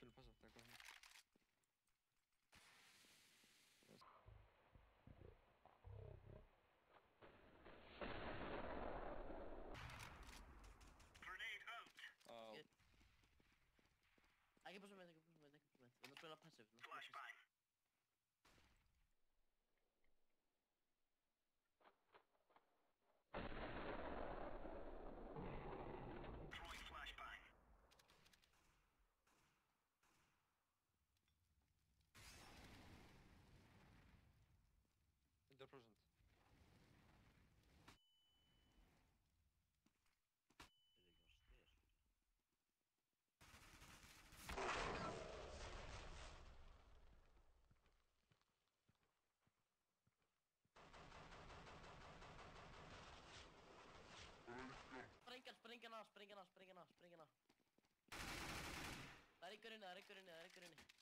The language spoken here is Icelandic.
Skulle passa, það er góð hann. Good. Ekki passa með, ekki passa með, ekki passa með. Við erum að spila passive. Flashbang. Throwing flashbang. Hundra procent. Það ekki á styr. Sprengja hana. Það er einhver inni.